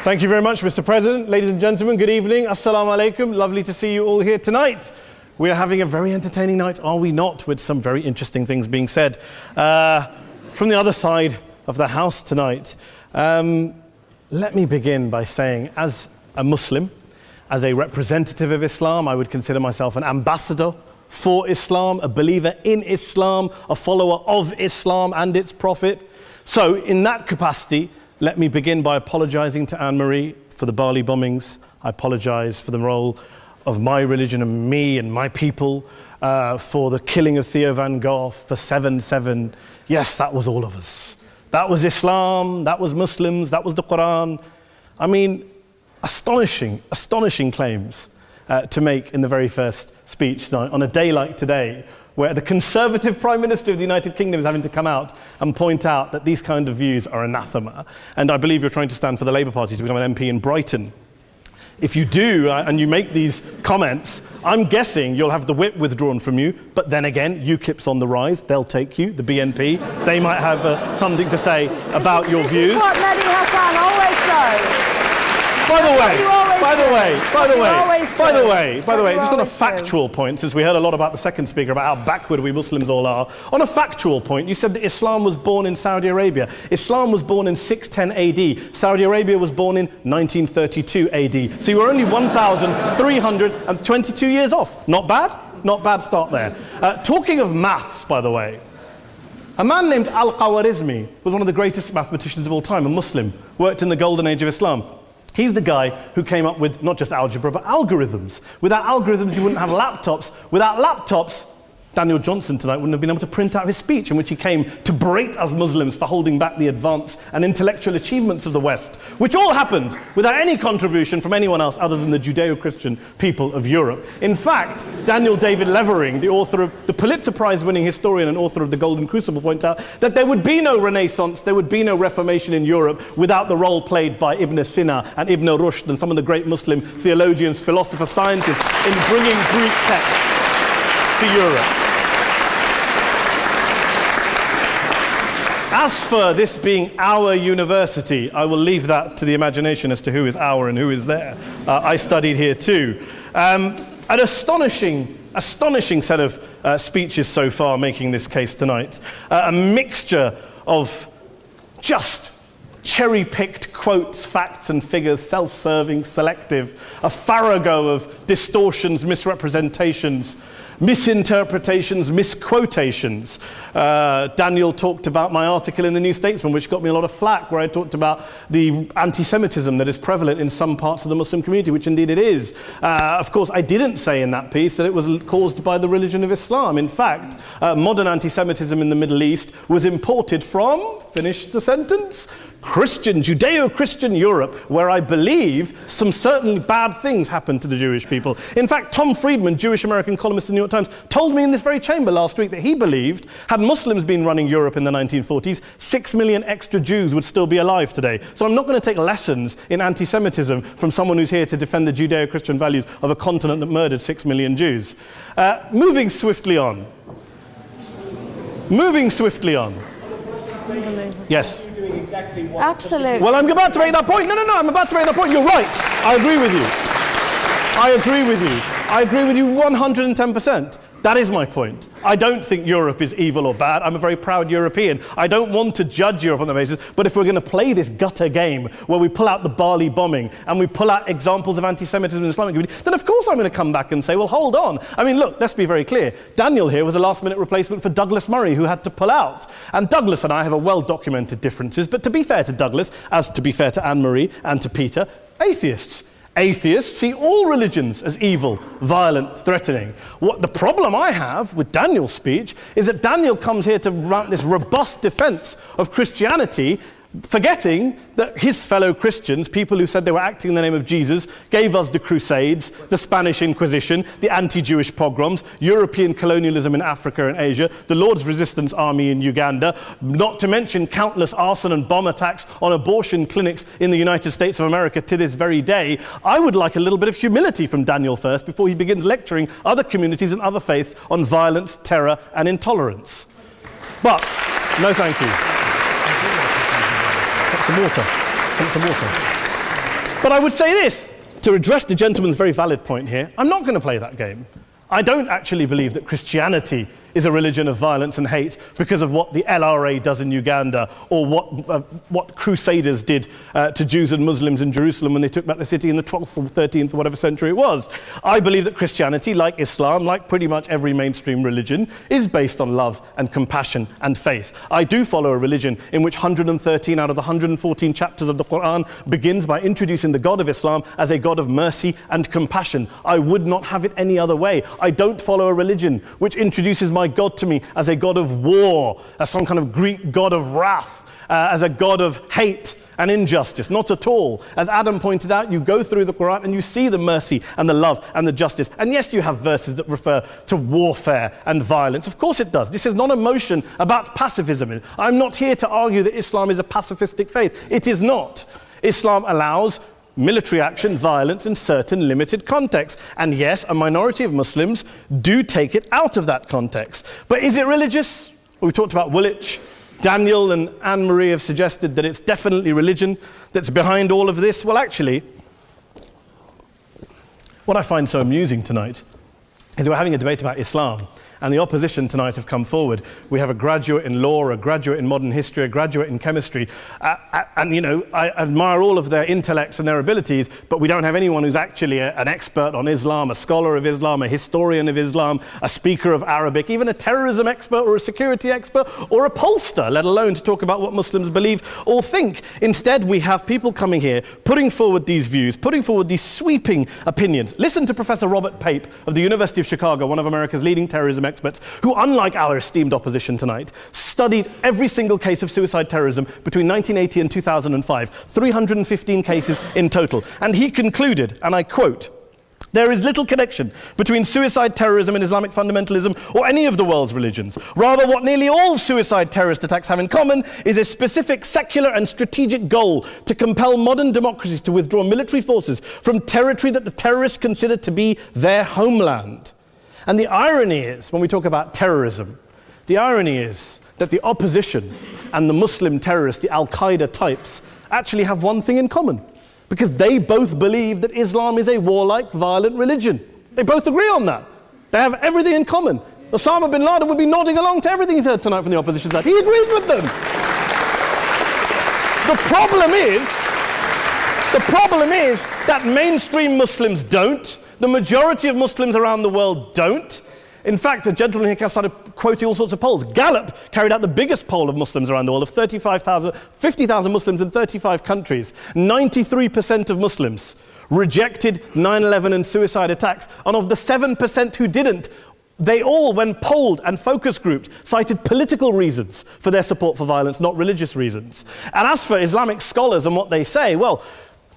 Thank you very much, Mr. President. Ladies and gentlemen, good evening. Assalamu alaikum. Lovely to see you all here tonight. We are having a very entertaining night, are we not, with some very interesting things being said from the other side of the house tonight. Let me begin by saying, as a Muslim, as a representative of Islam, I would consider myself an ambassador for Islam, a believer in Islam, a follower of Islam and its Prophet. So, in that capacity, let me begin by apologizing to Anne-Marie for the Bali bombings. I apologize for the role of my religion and me and my people, for the killing of Theo van Gogh, for 7/7. Yes, that was all of us. That was Islam, that was Muslims, that was the Quran. I mean, astonishing claims to make in the very first speech tonight, on a day like today, where the Conservative Prime Minister of the United Kingdom is having to come out and point out that these kind of views are anathema. And I believe you're trying to stand for the Labour Party to become an MP in Brighton. If you do, and you make these comments, I'm guessing you'll have the whip withdrawn from you, but then again, UKIP's on the rise, they'll take you, the BNP, they might have something to say about your views. This is what Mehdi Hasan always does. By the way, just on a factual point, since we heard a lot about the second speaker, about how backward we Muslims all are, on a factual point, you said that Islam was born in Saudi Arabia. Islam was born in 610 AD. Saudi Arabia was born in 1932 AD. So you were only 1,322 years off. Not bad? Not bad start there. Talking of maths, by the way, a man named Al-Khawarizmi was one of the greatest mathematicians of all time, a Muslim, worked in the golden age of Islam. He's the guy who came up with not just algebra, but algorithms. Without algorithms, you wouldn't have laptops. Without laptops, Daniel Johnson tonight wouldn't have been able to print out his speech in which he came to berate us Muslims for holding back the advance and intellectual achievements of the West, which all happened without any contribution from anyone else other than the Judeo-Christian people of Europe. In fact, Daniel David Levering, the author of the Pulitzer Prize-winning historian and author of The Golden Crucible, points out that there would be no Renaissance, there would be no Reformation in Europe without the role played by Ibn Sina and Ibn Rushd and some of the great Muslim theologians, philosophers, scientists in bringing Greek texts to Europe. As for this being our university, I will leave that to the imagination as to who is our and who is there. I studied here too. An astonishing set of speeches so far making this case tonight. A mixture of just cherry-picked quotes, facts and figures, self-serving, selective, a farrago of distortions, misrepresentations, misinterpretations, misquotations. Daniel talked about my article in the New Statesman, which got me a lot of flack, where I talked about the anti-Semitism that is prevalent in some parts of the Muslim community, which indeed it is. Of course, I didn't say in that piece that it was caused by the religion of Islam. In fact, modern anti-Semitism in the Middle East was imported from, finish the sentence, Judeo-Christian Europe, where I believe some certainly bad things happened to the Jewish people. In fact, Tom Friedman, Jewish-American columnist in the New York Times, told me in this very chamber last week that he believed, had Muslims been running Europe in the 1940s, 6 million extra Jews would still be alive today. So I'm not going to take lessons in anti-Semitism from someone who's here to defend the Judeo-Christian values of a continent that murdered 6 million Jews. Moving swiftly on. Yes. Absolutely. Well, I'm about to make that point. No, I'm about to make that point. You're right. I agree with you. I agree with you 110%. That is my point. I don't think Europe is evil or bad. I'm a very proud European. I don't want to judge Europe on that basis, but if we're going to play this gutter game where we pull out the Bali bombing and we pull out examples of anti-Semitism in the Islamic community, then of course I'm going to come back and say, well, hold on. I mean, look, let's be very clear. Daniel here was a last-minute replacement for Douglas Murray, who had to pull out. And Douglas and I have a well-documented differences, but to be fair to Douglas, as to be fair to Anne-Marie and to Peter, atheists. Atheists see all religions as evil, violent, threatening. What the problem I have with Daniel's speech is that Daniel comes here to run this robust defense of Christianity, forgetting that his fellow Christians, people who said they were acting in the name of Jesus, gave us the Crusades, the Spanish Inquisition, the anti-Jewish pogroms, European colonialism in Africa and Asia, the Lord's Resistance Army in Uganda, not to mention countless arson and bomb attacks on abortion clinics in the United States of America to this very day. I would like a little bit of humility from Daniel first before he begins lecturing other communities and other faiths on violence, terror, and intolerance. But, no thank you. Some water. But I would say this, to address the gentleman's very valid point here, I'm not going to play that game. I don't actually believe that Christianity is a religion of violence and hate because of what the LRA does in Uganda or what Crusaders did to Jews and Muslims in Jerusalem when they took back the city in the 12th or 13th or whatever century it was. I believe that Christianity, like Islam, like pretty much every mainstream religion, is based on love and compassion and faith. I do follow a religion in which 113 out of the 114 chapters of the Quran begins by introducing the God of Islam as a God of mercy and compassion. I would not have it any other way. I don't follow a religion which introduces my God to me as a God of war, as some kind of Greek God of wrath, as a God of hate and injustice. Not at all. As Adam pointed out, you go through the Quran and you see the mercy and the love and the justice. And yes, you have verses that refer to warfare and violence. Of course it does. This is not a motion about pacifism. I'm not here to argue that Islam is a pacifistic faith. It is not. Islam allows military action, violence in certain limited contexts. And yes, a minority of Muslims do take it out of that context. But is it religious? Well, we talked about Woolwich. Daniel and Anne-Marie have suggested that it's definitely religion that's behind all of this. Well, actually, what I find so amusing tonight is we're having a debate about Islam. And the opposition tonight have come forward. We have a graduate in law, a graduate in modern history, a graduate in chemistry. And, you know, I admire all of their intellects and their abilities, but we don't have anyone who's actually an expert on Islam, a scholar of Islam, a historian of Islam, a speaker of Arabic, even a terrorism expert or a security expert or a pollster, let alone to talk about what Muslims believe or think. Instead, we have people coming here, putting forward these views, putting forward these sweeping opinions. Listen to Professor Robert Pape of the University of Chicago, one of America's leading terrorism experts, who, unlike our esteemed opposition tonight, studied every single case of suicide terrorism between 1980 and 2005, 315 cases in total. And he concluded, and I quote, "There is little connection between suicide terrorism and Islamic fundamentalism or any of the world's religions. Rather, what nearly all suicide terrorist attacks have in common is a specific secular and strategic goal to compel modern democracies to withdraw military forces from territory that the terrorists consider to be their homeland." And the irony is, when we talk about terrorism, the irony is that the opposition and the Muslim terrorists, the Al-Qaeda types, actually have one thing in common, because they both believe that Islam is a warlike, violent religion. They both agree on that. They have everything in common. Osama bin Laden would be nodding along to everything he's heard tonight from the opposition side. He agrees with them. The problem is that mainstream Muslims don't. The majority of Muslims around the world don't. In fact, a gentleman here started quoting all sorts of polls. Gallup carried out the biggest poll of Muslims around the world, of 50,000 Muslims in 35 countries. 93% of Muslims rejected 9/11 and suicide attacks. And of the 7% who didn't, they all, when polled and focus grouped, cited political reasons for their support for violence, not religious reasons. And as for Islamic scholars and what they say, well,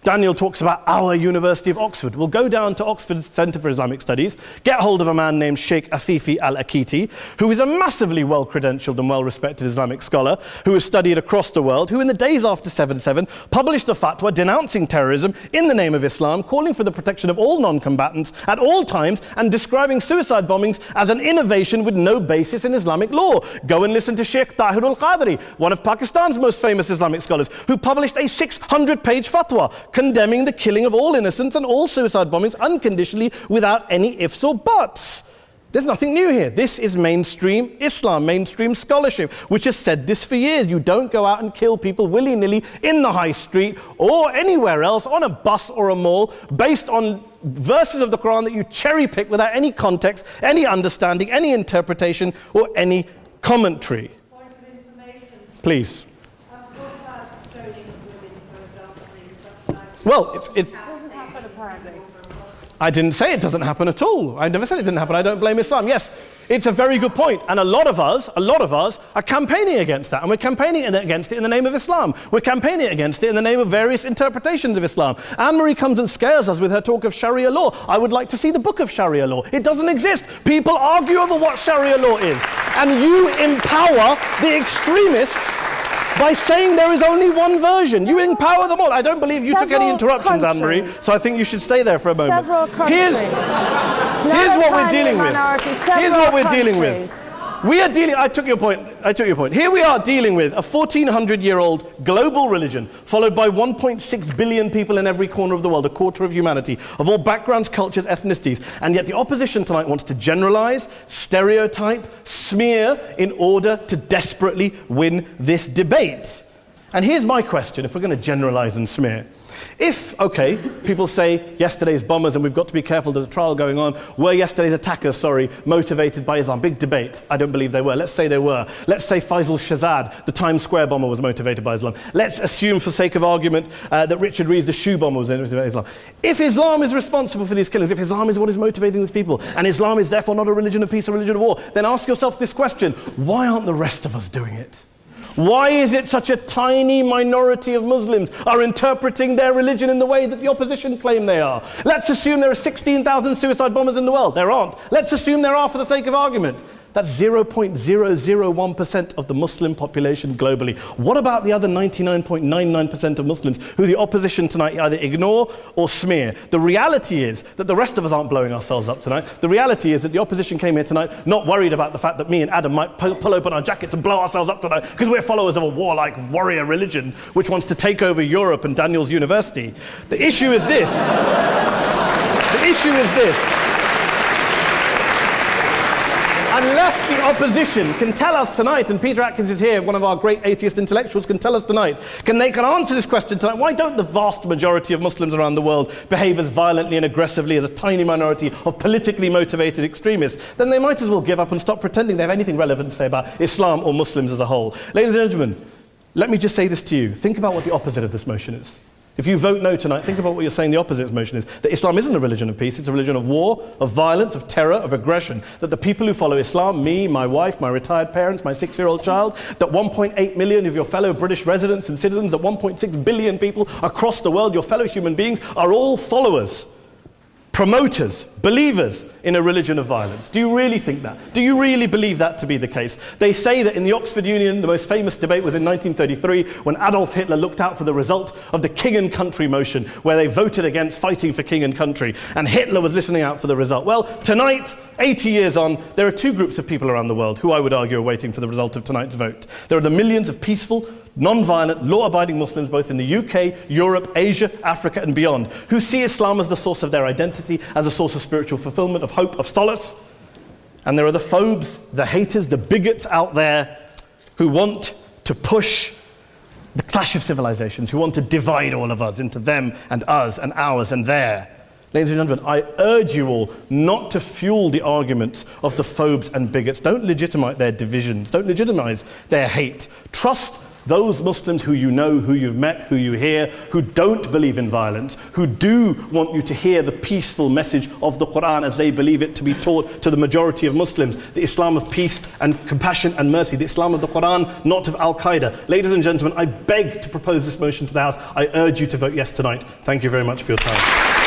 Daniel talks about our University of Oxford. We'll go down to Oxford Centre for Islamic Studies, get hold of a man named Sheikh Afifi al-Akiti, who is a massively well-credentialed and well-respected Islamic scholar, who has studied across the world, who in the days after 7/7 published a fatwa denouncing terrorism in the name of Islam, calling for the protection of all non-combatants at all times, and describing suicide bombings as an innovation with no basis in Islamic law. Go and listen to Sheikh Tahir al-Qadri, one of Pakistan's most famous Islamic scholars, who published a 600-page fatwa condemning the killing of all innocents and all suicide bombings unconditionally without any ifs or buts. There's nothing new here. This is mainstream Islam, mainstream scholarship, which has said this for years. You don't go out and kill people willy-nilly in the high street or anywhere else, on a bus or a mall, based on verses of the Quran that you cherry-pick without any context, any understanding, any interpretation, or any commentary. Point of information. Please. Well, it doesn't happen apparently. I didn't say it doesn't happen at all. I never said it didn't happen. I don't blame Islam. Yes, it's a very good point. And a lot of us are campaigning against that. And we're campaigning against it in the name of Islam. We're campaigning against it in the name of various interpretations of Islam. Anne-Marie comes and scares us with her talk of Sharia law. I would like to see the book of Sharia law. It doesn't exist. People argue over what Sharia law is. And you empower the extremists by saying there is only one version. You empower them all. I don't believe you took any interruptions, Anne-Marie, so I think you should stay there for a moment. Several countries. Here's what we're dealing with. Here's what we're dealing with. We are dealing, I took your point. Here we are dealing with a 1400-year-old global religion followed by 1.6 billion people in every corner of the world, a quarter of humanity, of all backgrounds, cultures, ethnicities. And yet the opposition tonight wants to generalize, stereotype, smear in order to desperately win this debate. And here's my question, if we're going to generalize and smear. If, okay, people say yesterday's bombers, and we've got to be careful, there's a trial going on, were yesterday's attackers, motivated by Islam? Big debate. I don't believe they were. Let's say they were. Let's say Faisal Shahzad, the Times Square bomber, was motivated by Islam. Let's assume, for sake of argument, that Richard Reeves, the shoe bomber, was motivated by Islam. If Islam is responsible for these killings, if Islam is what is motivating these people, and Islam is therefore not a religion of peace, a religion of war, then ask yourself this question: why aren't the rest of us doing it? Why is it such a tiny minority of Muslims are interpreting their religion in the way that the opposition claim they are? Let's assume there are 16,000 suicide bombers in the world. There aren't. Let's assume there are for the sake of argument. That's 0.001% of the Muslim population globally. What about the other 99.99% of Muslims who the opposition tonight either ignore or smear? The reality is that the rest of us aren't blowing ourselves up tonight. The reality is that the opposition came here tonight not worried about the fact that me and Adam might pull open our jackets and blow ourselves up tonight because we're followers of a warlike warrior religion which wants to take over Europe and Daniel's university. The issue is this. The issue is this. Unless the opposition can tell us tonight, and Peter Atkins is here, one of our great atheist intellectuals, can tell us tonight, can answer this question tonight: why don't the vast majority of Muslims around the world behave as violently and aggressively as a tiny minority of politically motivated extremists? Then they might as well give up and stop pretending they have anything relevant to say about Islam or Muslims as a whole. Ladies and gentlemen, let me just say this to you. Think about what the opposite of this motion is. If you vote no tonight, think about what you're saying the opposite of this motion is. That Islam isn't a religion of peace, it's a religion of war, of violence, of terror, of aggression. That the people who follow Islam, me, my wife, my retired parents, my 6-year-old child, that 1.8 million of your fellow British residents and citizens, that 1.6 billion people across the world, your fellow human beings, are all followers, promoters, believers in a religion of violence. Do you really think that? Do you really believe that to be the case? They say that in the Oxford Union, the most famous debate was in 1933 when Adolf Hitler looked out for the result of the King and Country motion, where they voted against fighting for king and country, and Hitler was listening out for the result. Well, tonight, 80 years on, there are two groups of people around the world who I would argue are waiting for the result of tonight's vote. There are the millions of peaceful, non-violent, law-abiding Muslims both in the UK, Europe, Asia, Africa and beyond, who see Islam as the source of their identity, as a source of spiritual fulfillment, of hope, of solace. And there are the phobes, the haters, the bigots out there who want to push the clash of civilizations, who want to divide all of us into them and us and ours and their. Ladies and gentlemen, I urge you all not to fuel the arguments of the phobes and bigots. Don't legitimize their divisions. Don't legitimize their hate. Trust those Muslims who you know, who you've met, who you hear, who don't believe in violence, who do want you to hear the peaceful message of the Quran as they believe it to be taught to the majority of Muslims, the Islam of peace and compassion and mercy, the Islam of the Quran, not of Al-Qaeda. Ladies and gentlemen, I beg to propose this motion to the House. I urge you to vote yes tonight. Thank you very much for your time.